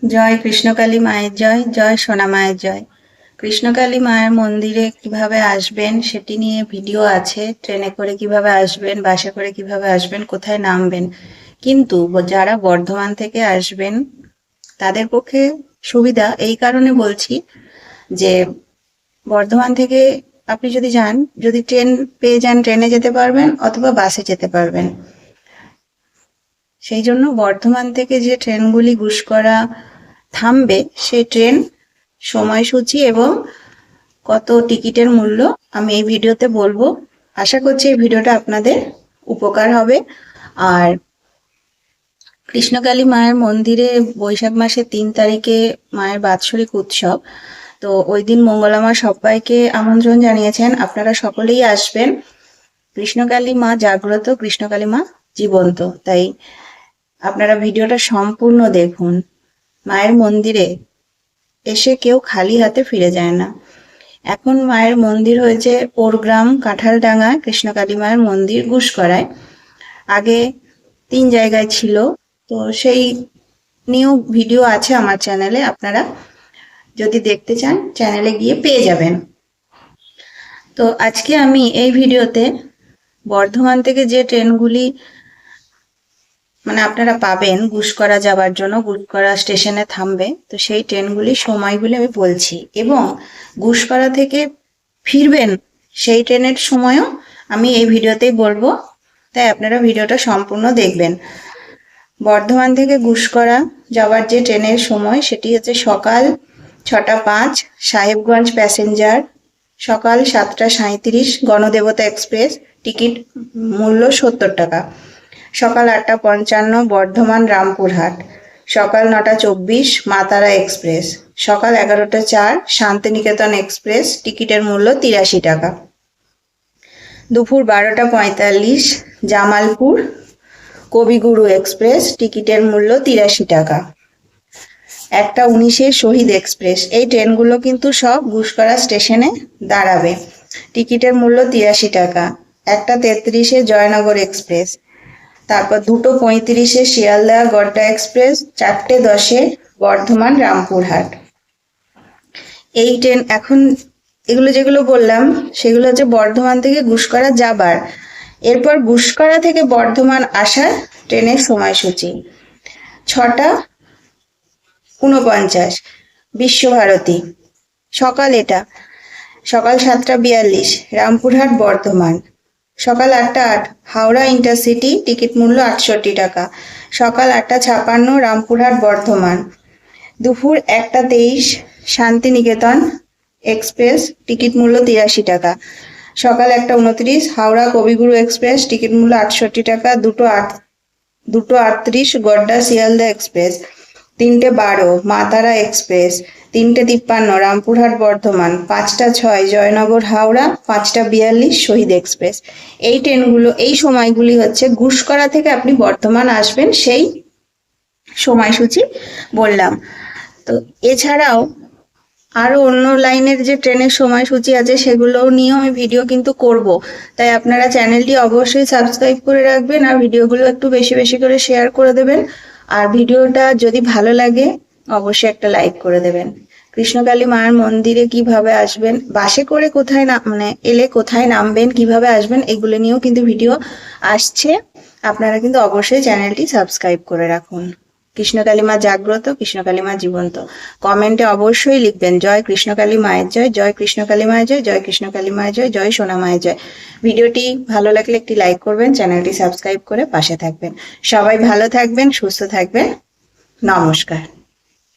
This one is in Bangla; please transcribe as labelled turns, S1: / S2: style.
S1: জয় কৃষ্ণকালী মায়ের জয়, জয় সোনা মায়ের জয়। কৃষ্ণকালী মায়ের মন্দিরে কিভাবে আসবেন সেটি নিয়ে ভিডিও আছে। ট্রেনে করে কিভাবে আসবেন, বাসে করে কিভাবে আসবেন, কোথায় নামবেন। কিন্তু যারা বর্ধমান থেকে আসবেন তাদের পক্ষে সুবিধা এই কারণে বলছি যে বর্ধমান থেকে আপনি যদি ট্রেন পেয়ে যান ট্রেনে যেতে পারবেন অথবা বাসে যেতে পারবেন। সেই জন্য বর্ধমান থেকে যে ট্রেনগুলি গুসকরা থামবে সেই ট্রেন সময়সূচি এবং কত টিকিটের মূল্য আমি এই ভিডিওতে বলবো। আশা করছি এই ভিডিওটা আপনাদের উপকার হবে। আর কৃষ্ণকালী মায়ের মন্দিরে বৈশাখ মাসের 3 তারিখে মায়ের বাৎসরিক উৎসব। তো ওই দিন মঙ্গলা মা সবাইকে আমন্ত্রণ জানিয়েছেন, আপনারা সকলেই আসবেন। কৃষ্ণকালী মা জাগ্রত, কৃষ্ণকালী মা জীবন্ত, তাই আপনারা ভিডিওটা সম্পূর্ণ দেখুন। মায়ের মন্দিরে এসে কেউ খালি হাতে ফিরে যায় না। এখন মায়ের মন্দির হয়েছে পোরগ্রাম কাঁঠালডাঙ্গা কৃষ্ণকালী মায়ের মন্দির গুসকরায়। আগে 3 জায়গায় ছিল, তো সেই নিয়েও ভিডিও আছে আমার চ্যানেলে, আপনারা যদি দেখতে চান চ্যানেলে গিয়ে পেয়ে যাবেন। তো আজকে আমি এই ভিডিওতে বর্ধমান থেকে যে ট্রেনগুলি আপনারা পাবেন গুসকরা যাওয়ার জন্য, গুসকরা স্টেশনে থামবে, তো সেই ট্রেনগুলি সময়গুলি আমি বলছি, এবং গুসকরা থেকে ফিরবেন সেই ট্রেনের সময়ও আমি এই ভিডিওতেই বলবো, তাই আপনারা ভিডিওটা সম্পূর্ণ দেখবেন। বর্ধমান থেকে গুসকরা যাওয়ার যে ট্রেনের সময় সেটি হচ্ছে সকাল 6টা 5 সাহেবগঞ্জ প্যাসেঞ্জার, সকাল 7টা 37 গণদেবতা এক্সপ্রেস, টিকিট মূল্য 70 টাকা। সকাল 8টা 55 বর্ধমান রামপুরহাট, সকাল 9টা 24 মাতারা এক্সপ্রেস, সকাল 11টা 4 শান্তিনিকেতন এক্সপ্রেস, টিকিটের মূল্য 83 টাকা। দুপুর 12টা 45 জামালপুর কবিগুরু এক্সপ্রেস, টিকিটের মূল্য 83 টাকা। 1টা 19 শহীদ এক্সপ্রেস, এই ট্রেনগুলো কিন্তু সব গুসকরা স্টেশনে দাঁড়াবে, টিকিটের মূল্য 83 টাকা। 1টা 33 জয়নগর এক্সপ্রেস, তারপর 2টো 35 শিয়ালদা গড়্ডা এক্সপ্রেস, 4টে 10 বর্ধমান রামপুরহাট। এই ট্রেন এখন এগুলো যেগুলো বললাম সেগুলো হচ্ছে বর্ধমান থেকে গুসকরা যাবার। এরপর গুসকরা থেকে বর্ধমান আসার ট্রেনের সময়সূচি: 6টা 49 বিশ্বভারতী, এটা সকাল 7টা 42 রামপুরহাট বর্ধমান, সকাল 8টা 8 হাওড়া ইন্টারসিটি, টিকিট মূল্য 68 টাকা। সকাল 8টা 56 রামপুরহাট বর্ধমান, দুপুর 1টা 23 শান্তিনিকেতন এক্সপ্রেস, টিকিট মূল্য 83 টাকা। সকাল 1টা 29 হাওড়া কবিগুরু এক্সপ্রেস, টিকিট মূল্য 68 টাকা। 2টো 38 গড়্ডা শিয়ালদা এক্সপ্রেস, 3টে 12 মাতারা এক্সপ্রেস, 3টে 53 রামপুরহাট বর্ধমান, 5টা 6 জয়নগর হাওড়া, 5টা 42 শহীদ এক্সপ্রেস। এই ট্রেনগুলো, এই সময়গুলি হচ্ছে গুসকরা থেকে আপনি বর্ধমান আসবেন সেই সময়সূচি বললাম। তো এছাড়াও আরো অন্য লাইনের যে ট্রেনের সময়সূচি আছে সেগুলো নিয়েও আমি ভিডিও কিন্তু করব, তাই আপনারা চ্যানেলটি অবশ্যই সাবস্ক্রাইব করে রাখবেন আর ভিডিওগুলো একটু বেশি বেশি করে শেয়ার করে দেবেন। আর ভিডিওটা যদি ভালো লাগে অবশ্যই একটা লাইক করে দেবেন। কৃষ্ণকালী মায়ের মন্দিরে কিভাবে আসবেন, বাসে করে কোথায় এলে কোথায় নামবেন, কিভাবে আসবেন, এগুলো নিয়েও কিন্তু ভিডিও আসছে। আপনারা কিন্তু অবশ্যই চ্যানেলটি সাবস্ক্রাইব করে রাখুন। কৃষ্ণকালী মা জাগ্রত, কৃষ্ণকালী মা জীবন্ত। কমেন্টে অবশ্যই লিখবেন জয় কৃষ্ণকালী মায়ের জয়, জয় কৃষ্ণকালী মায়ের জয়, জয় কৃষ্ণকালী মায়ের জয়, জয় সোনা মায়ের জয়। ভিডিওটি ভালো লাগলে একটি লাইক করবেন, চ্যানেলটি সাবস্ক্রাইব করে পাশে থাকবেন। সবাই ভালো থাকবেন, সুস্থ থাকবেন। নমস্কার।